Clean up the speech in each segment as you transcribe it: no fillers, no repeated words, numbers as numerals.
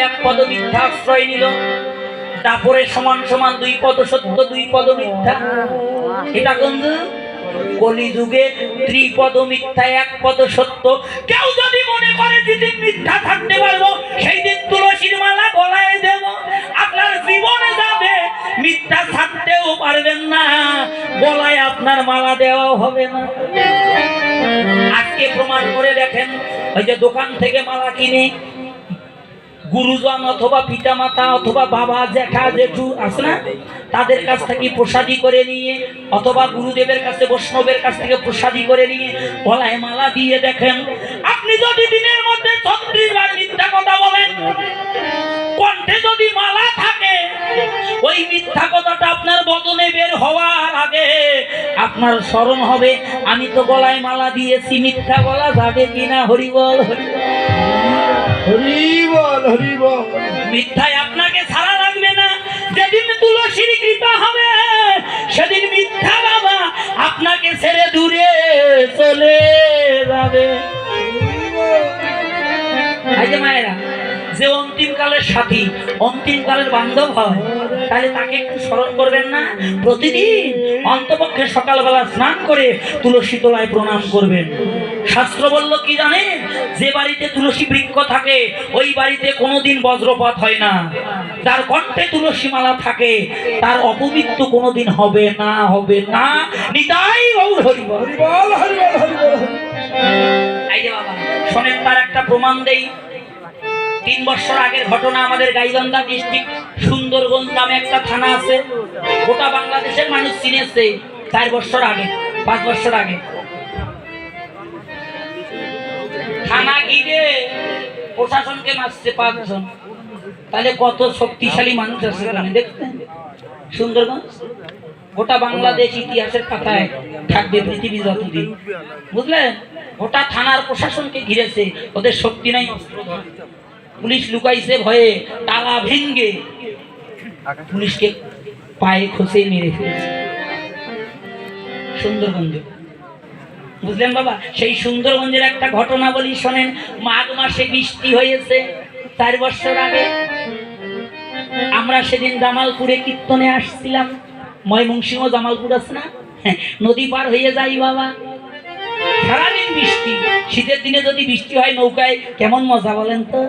এক পদ মিথ্যা আশ্রয় নিল, তারপরে সমান সমান দুই পদ সত্য দুই পদ মিথ্যা। এটা কিন্তু কলিযুগে ত্রিপদ মিথ্যা এক পদ সত্য। কেউ যদি মনে করে যেদিন মিথ্যা থাকতে পারবো সেই দিন তুলসীর মালা গলায় দেব, আপনার জীবনে যাবে, মিথ্যা থাকতেও পারবেন না, গলায় আপনার মালা দেওয়াও হবে না। আজকে প্রমাণ করে দেখেন, ওই যে দোকান থেকে মালা কিনে গুরুজন অথবা পিতামাতা অথবা বাবা জ্যাঠা জেঠু আছে না, তাদের কাছ থেকে প্রসাদী করে নিয়ে অথবা গুরুদেবের কাছে বৈষ্ণবের কাছ থেকে প্রসাদী করে নিয়ে গলায় মালা দিয়ে দেখেন, আপনি যদি দিনের মধ্যে 36 বার মিথ্যা কথা বলেন, কণ্ঠে যদি মালা থাকে, ওই মিথ্যা কথাটা আপনার বদনে বের হওয়ার আগে আপনার স্মরণ হবে, আমি তো গলায় মালা দিয়েছি, মিথ্যা বলা যাবে কিনা। হরি বল হরি বল হরি বল। মিথ্যায় আপনাকে ছাড়া লাগবে না। যেদিন তুলসীর কৃপা হবে সেদিন মিথ্যা বাবা আপনাকে ছেড়ে দূরে চলে যাবে। এই যে মায়েরা, যে অন্তিম কালের সাথী, অন্তিম কালের বান্ধব হয়, তাহলে তাকে একটু স্মরণ করবেন না? প্রতিদিন অন্তপক্ষে সকালবেলা স্নান করে তুলসী তলায় প্রণাম করবেন। শাস্ত্র বলল কি জানেন? যে বাড়িতে তুলসী বৃক্ষ থাকে ওই বাড়িতে কোনোদিন বজ্রপাত হয় না। যার কণ্ঠে তুলসী মালা থাকে তার অপমৃত্যু কোনোদিন হবে না, হবে না। নিতাই গৌর হরি বল হরি বল হরি বল হরি বল। এই যে বাবা শোনেন, তার একটা প্রমাণ দেই। 3 বছর আগের ঘটনা। আমাদের গাইবান্ধা ডিস্ট্রিক্ট সুন্দরগঞ্জ নামে একটা থানা আছে, গোটা বাংলাদেশের মানুষ চিনেছে। 4 বছর আগে 5 বছর আগে থানা ঘিরে প্রশাসনকে মারছে 5 জন। তাহলে কত শক্তিশালী মানুষ আছে দেখতেন? সুন্দরগঞ্জ গোটা বাংলাদেশ ইতিহাসের পাতায় থাকবে পৃথিবী যতদিন, বুঝলেন? গোটা থানার প্রশাসনকে ঘিরেছে, ওদের শক্তি নাই, অস্ত্র ধরে। পুলিশ লুকাইছে ভয়ে, তালা ভেঙ্গে পুলিশকে পায়ে খসে মেরে ফেলেছে সুন্দরগঞ্জে, বুঝলেন বাবা? সেই সুন্দরগঞ্জের একটা ঘটনা বলি শোনেন। মাঘ মাসে বৃষ্টি হয়েছে 4 বছর আগে। আমরা সেদিন জামালপুরে কীর্তনে আসছিলাম। ময়মনসিংহ জামালপুর আছে না, নদী পার হয়ে যাই বাবা। সারাদিন বৃষ্টি। শীতের দিনে যদি বৃষ্টি হয় নৌকায় কেমন মজা বলেন তো?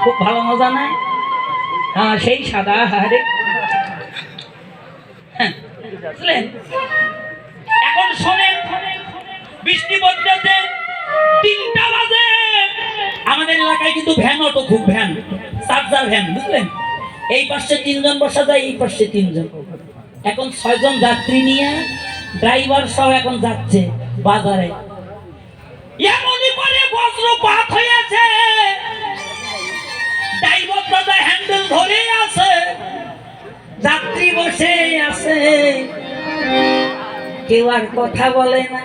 খুব ভালো মজা নাই? হ্যাঁ, সেই সাদা হারে। বুঝলেন? এখন শোনেন, বৃষ্টি পড়তেছে, 3টা বাজে। আমাদের এলাকায় কিন্তু ভ্যান, অটো খুব ভ্যান, চার্জার ভ্যান, বুঝলেন? এই পাশে 3 জন বসা যায়, এই পাশে 3 জন। এখন 6 জন যাত্রী নিয়ে ড্রাইভার সব এখন যাচ্ছে বাজারে। এমনই করে বজ্রপাত হয়েছে, ড্রাইভার দাদা হ্যান্ডেল ধরে আছে, যাত্রী বসে আছে, কেউ আর কথা বলে না।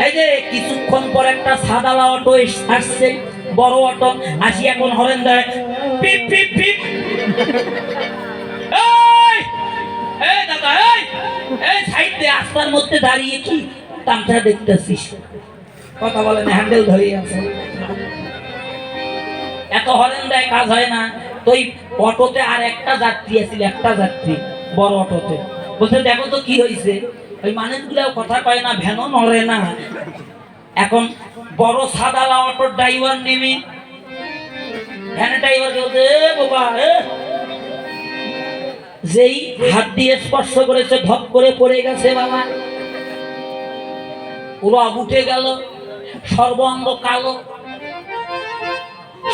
এই যে কিছুক্ষণ পর একটা সাদালা অটো আসছে, বড় অটো আসি, এখন হরেন দেয়, পিপ পিপ পিপ। এই দাদা, এই সাইড দিয়ে রাস্তার মধ্যে দাঁড়িয়ে কি তামসা দেখতেছিস? কথা বলে না, হ্যান্ডেল ধরে আছে। এত হরেন দেয়, কাজ হয় না। তো ওই অটোতে আর একটা যাত্রী আছিল, একটা যাত্রী বড় অটোতে। বলছে দেখো তো কি হয়েছে। ওই মানুষগুলো কথা কয় না, ভ্যানও নড়ে না। এখন বড় সাদালা অটোর ড্রাইভার নেমে ভ্যানের ড্রাইভারকে বলছে, বাবা, যেই হাত দিয়ে স্পর্শ করেছে ধপ করে পড়ে গেছে বাবা, পুরো উঠে গেল, সর্বাঙ্গ কালো।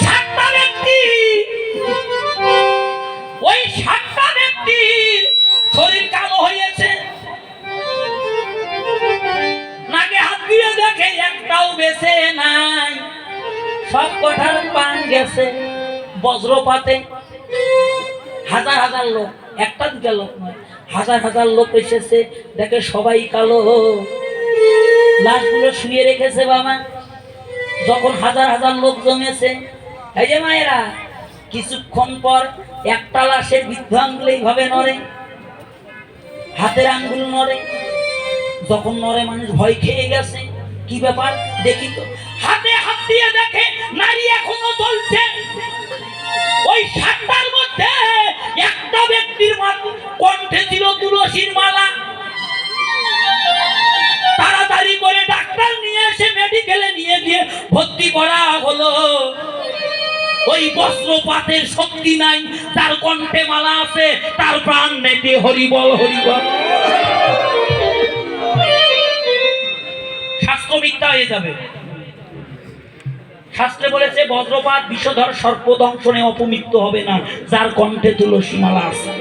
7টা ব্যক্তি, ওই 7টা ব্যক্তির শরীর কালো হয়েছে। নাকে হাত দিয়ে দেখে একটাও বেঁচে নাই, সব কটার প্রাণ গেছে বজ্রপাতে। হাজার হাজার লোক, একটা 2টা লোক নয়, হাজার হাজার লোক এসেছে, দেখে সবাই কালো, লাশগুলো শুয়ে রেখেছে বাবা। যখন হাজার হাজার লোক জমেছে, এই যে মায়েরা, কিছুক্ষণ পর একটা লাশের বৃদ্ধ আঙ্গুল এইভাবে নড়ে, হাতের আঙ্গুল নড়ে। যখন নড়ে মানুষ ভয় খেয়ে গেছে, কি ব্যাপার দেখি তো। হাতে হাত দিয়ে দেখে নারী এখনো চলছে, করা হলো ওই বস্ত্রপাতের শক্তি নাই, তার কণ্ঠে মালা আছে, তার প্রাণ নেতে হরিবল হরিবল। শাস্ত্র মিথ্যা হয়ে যাবে। শাস্ত্রে বলেছে বজ্রপাত বিষধর সর্প দংশনে অপমৃত্যু হবে না যার কণ্ঠে তুলসী মালা আছে।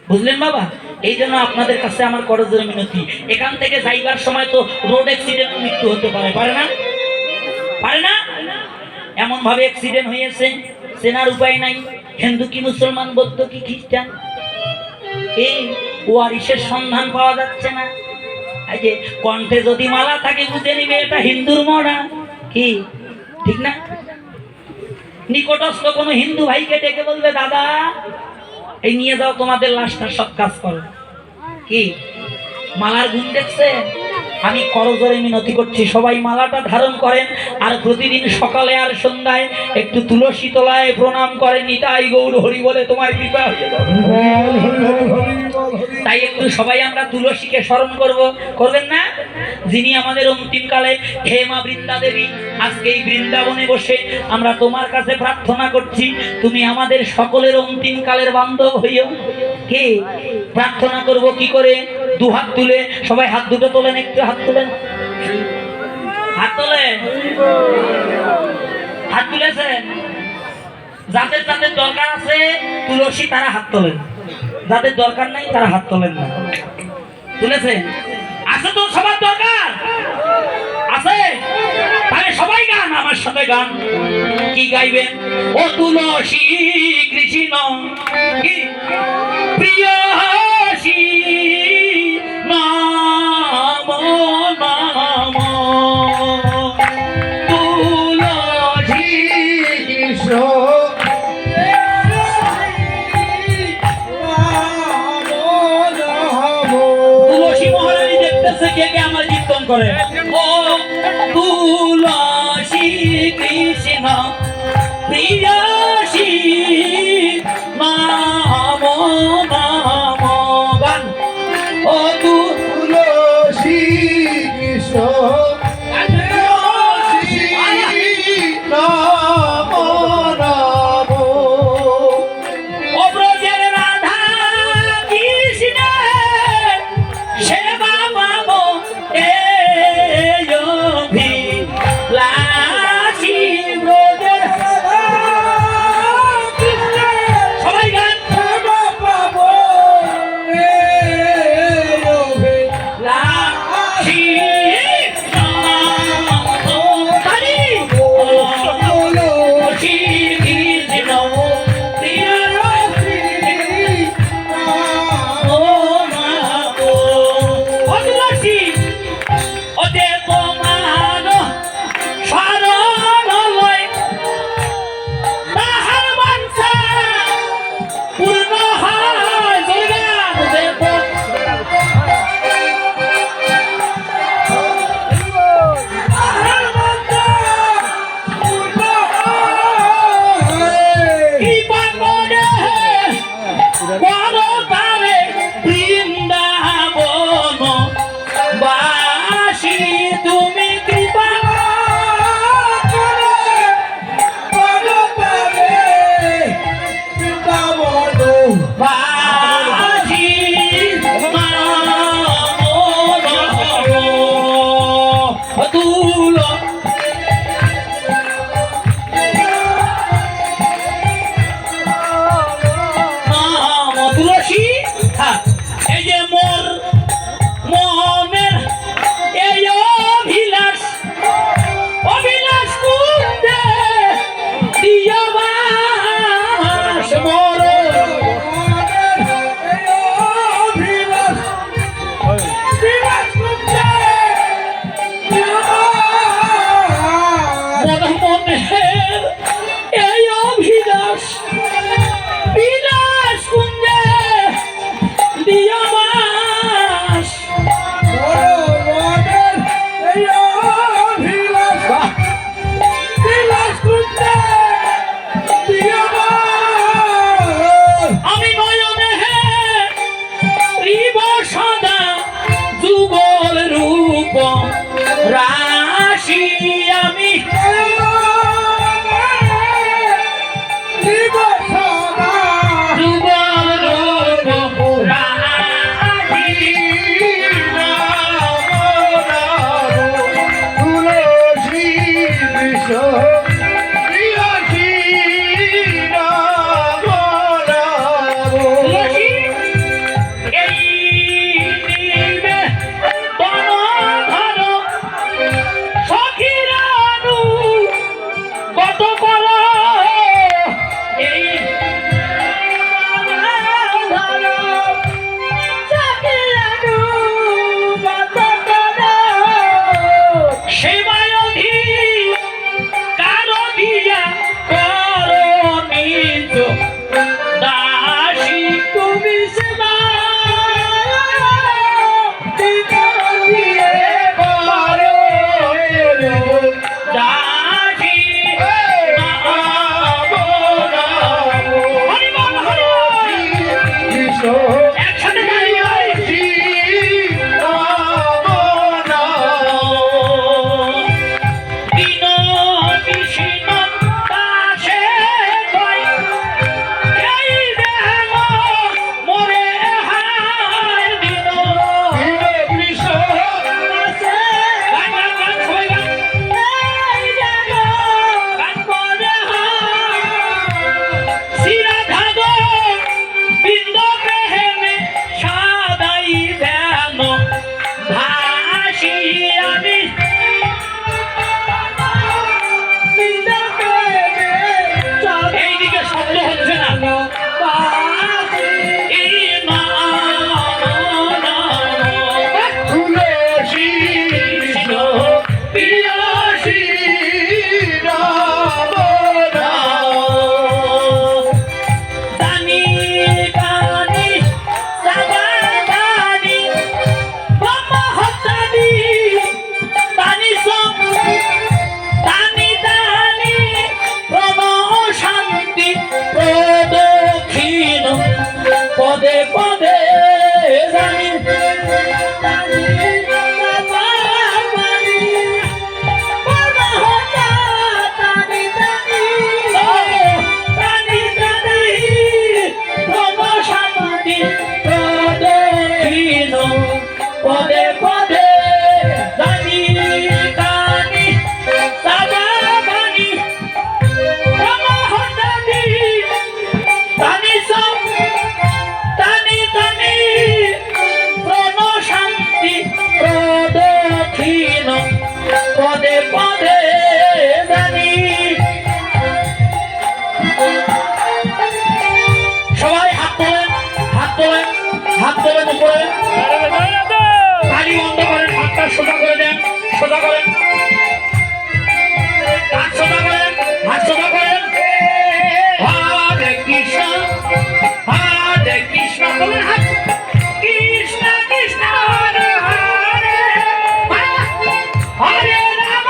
বুঝলেন বাবা? এই জন্য আপনাদের কাছে আমার করজোড়ে মিনতি, এখান থেকে যাইবার সময় তো রোড অ্যাক্সিডেন্ট মৃত্যু হতে পারে, পারে না? পারে না? এমন ভাবে অ্যাক্সিডেন্ট হয়েছে চেনার উপায় নাই। হিন্দু কি মুসলমান, বৌদ্ধ কি খ্রিস্টান, এই ওয়ারিশের সন্ধান পাওয়া যাচ্ছে না। এই যে কণ্ঠে যদি মালা থাকে বুঝে নিবে এটা হিন্দুর মরা, কি ঠিক না? নিকটস্থ কোনো হিন্দু ভাইকে ডেকে বলবে দাদা এই নিয়ে যাও তোমাদের লাশটা, সব কাজ করো। কি মালার গুণ দেখছে? আমি করজোড়ে মিনতি করছি সবাই মালাটা ধারণ করেন, আর প্রতিদিন সকালে আর সন্ধ্যায় একটু তুলসী তলায় প্রণাম করেন, নিতাই গৌর হরি বলে তোমার কৃপা হয়ে যাবে। তাই একটু সবাই আমরা তুলসীকে স্মরণ করব, করবেন না? যিনি আমাদের অন্তিমকালে, হে মা বৃন্দা দেবী, আজকে এই বৃন্দাবনে বসে আমরা তোমার কাছে প্রার্থনা করছি তুমি আমাদের সকলের অন্তিমকালের বান্ধব হইও। কি প্রার্থনা করব কি করে? দু হাত তুলে, সবাই হাত দুটো তোলেন, একটু হাত তুলেন, হাত তোলেন, হাত তুলেছেন। যাদের যাদের দরকার আছে তুলসী তারা হাত তোলেন, যাদের দরকার নাই তারা হাত তোলেন না। তুলেছেন? আছে তো সবার দরকার আছে, তাহলে সবাই গান আমার সাথে গান। কি গাইবেন? ও তুলসী কৃষ্ণ কি প্রিয় নাম নাম তুলসী কৃষ্ণ। তুলসী মহারানী দেখতেছে কে কে আমার কীর্তন করে। ও তুলসী কৃষ্ণ প্রিয়সী নাম নাম গান। ও তুলসী কৃষ্ণ নাম নাম ও ব্রজের রাধা কৃষ্ণ সেবা পাবো এই অভিলাষী ব্রজের রাধা কৃষ্ণ। সবাই গান। সেবা পাবো বাসি তুলসী পিয়াসী রাম রাম। দানি গানি সাগাদানি ব্রহ্মহত্যানি দানি সম দানি দানি প্রণব শান্তি প্রদক্ষিণ পদে পদে জানি পদে পদে জানি গানি সাগাদানি ব্রহ্মহত্যানি দানি সম দানি দানি প্রণব শান্তি প্রদক্ষিণ পদে পদে জানি। সবাই হাত তোলেন, হাত তোলেন, হাত তোলেন উপরে, তালি বন্ধ করেন, হাতটা সোজা করে দেন, সোজা করেন, হাত সোজা করেন, হাত সোজা করেন। হরে কৃষ্ণ, হরে কৃষ্ণ, বলেন হাত। কৃষ্ণ কৃষ্ণ হরে হরে, হরে রাম,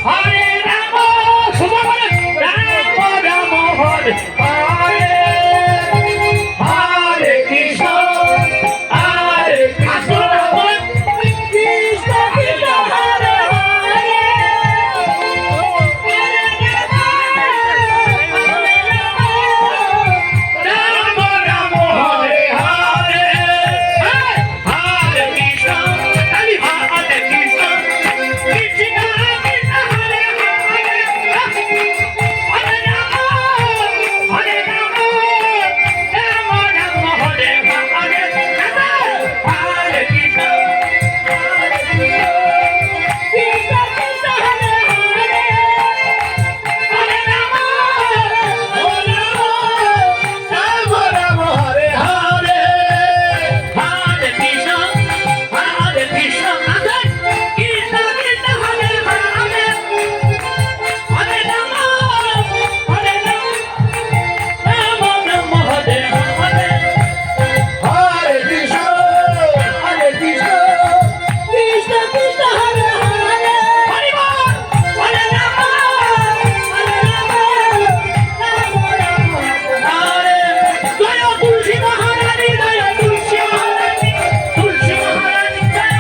হরে রাম, সোজা করেন, রাম রাম হরে হরে, হরে কৃষ্ণ, হরে কৃষ্ণ, বলেন কৃষ্ণ কৃষ্ণ হরে হরে, রাম রাম হরে হরে, হরে কৃষ্ণ, হরে কৃষ্ণ, কৃষ্ণ কৃষ্ণ হরে হরে, হরে রাম, হরে রাম, রাম রাম হরে হরে, হরে কৃষ্ণ, হরে কৃষ্ণ, কৃষ্ণ কৃষ্ণ হরে হরে, হরে রাম, হরে রাম, রাম রাম হরে হরে। হরে কৃষ্ণ, হরে কৃষ্ণ, কৃষ্ণ কৃষ্ণ হরে হরে, হরে রাম, হরে রাম, রাম রাম হরে হরে, হরে কৃষ্ণ হরে কৃষ্ণ কৃষ্ণ কৃষ্ণ হরে হরে, হরি বল, হরে রাম, হরে রাম, রাম রাম হরে। জয় তুলসী মহারানী, জয় তুলসী মহারানী, তুলসী মহারানী জয়,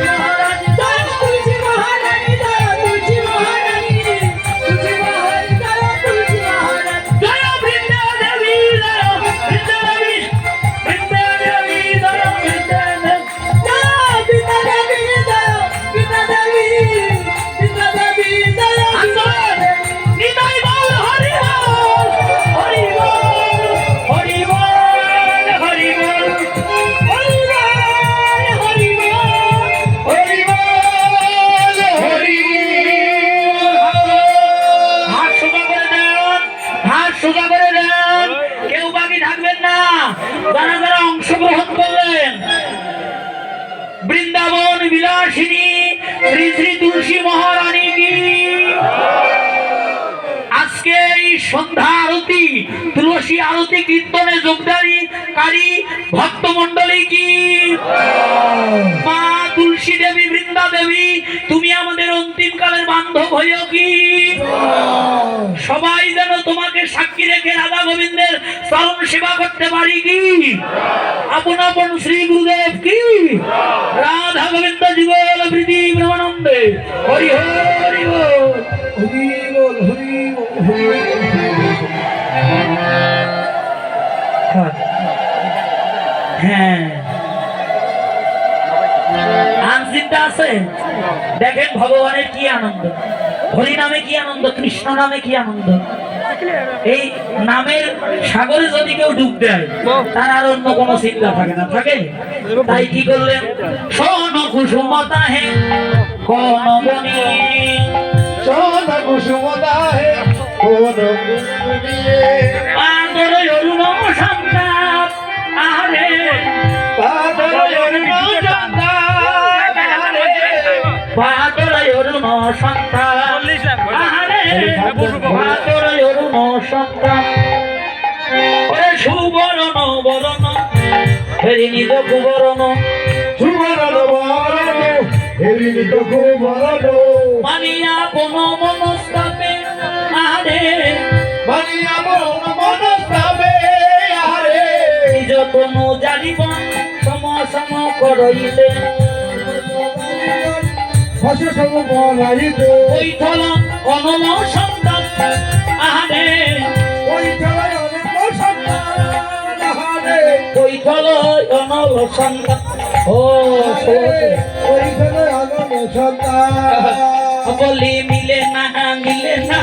মহারানী জয়, তুলসী মহারানী জয়, তুলসী মহারানী, তুলসী মহারানী জয়, তুলসী মহারানী জয়, বৃন্দা দেবী জয়, বৃন্দা দেবী, বৃন্দা দেবী জয়, বৃন্দা দেবী জয়, বৃন্দা দেবী জয়, বৃন্দা দেবী, বৃন্দা দেবী জয়, নিতাই বল হরি বল, হরি বল, হরি বল, হরি বল, হরি বল, হরি বল, হরি বল, হাত সোজা করে দেন, হাত সোজা করে দেন, কেউ বাকি থাকবেন না, যারা যারা অংশগ্রহণ করলেন। বৃন্দাবন বিলাসিনী শ্রী শ্রী তুলসী মহারানী কি, আজকে এই সন্ধ্যা আরতি, তুলসী আরতি কীর্তনে যোগদানী কারী ভক্ত মন্ডলী কি, মা তুলসী দেবী, বৃন্দা দেবী, তুমি আমাদের অন্তিম কালের বান্ধব হইও কি, সবাই যেন তোমাকে সাক্ষী রেখে রাধা গোবিন্দের চরণ সেবা করতে পারি কি, আপন আপন শ্রী গুরুদেব কি, রাধা গোবিন্দ জীবন প্রীতি ব্রহ্মানন্দে, হরি হরি বল, হরি বল হরি বল হরি বল। হ্যাঁ আনচিন্তা আছে, দেখেন ভগবানের কি আনন্দ, হরি নামে কি আনন্দ, কৃষ্ণ নামে কি আনন্দ। এই নামের সাগরে যদি কেউ ডুব দেয় তার আর অন্য কোনো চিন্তা থাকে না, থাকে। তাই কি করলেন, শোন কুসুমতা হে কোন বনি, সোনা কুসুমতা হে কোন কুঞ্জু দিয়ে আদর অরুণ সন্তান আরে বাদর অরুণ সন্তান আরে বাদর অরুণ সন্তান আরে বাদর অরুণ সন্তান ওরে সুবরণ বরণ হেরি নিজ কুবরণ সুবরণ বরণ হেরিনি তো কুবরণ মানিয়া কোন মনস্তাপে আরে মানিয়া মন মনস্তাবে আরে নিজ কোন জানিব সম সম করইলে ভাষা সব বলাইতে কৈথল অনল সন্তান আরে ওই খেলায় অনেক সন্তান আরে কৈথল অনল সন্তান ও ওই খেলায় অনেক সন্তান বলি মিলে না মেলে না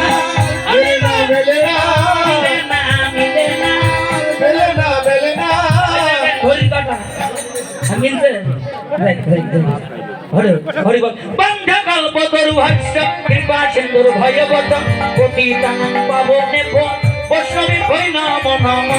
মেলে না মিলে না মিলে না মেলে না মেলে না হরি কথা মিলছে হরি বল বন্ধ কল্প তরু ভাষ্য কৃপা সিন্ধুর ভয়বত পতিতানং পাবনে বৈষ্ণবী ভৈ নম নম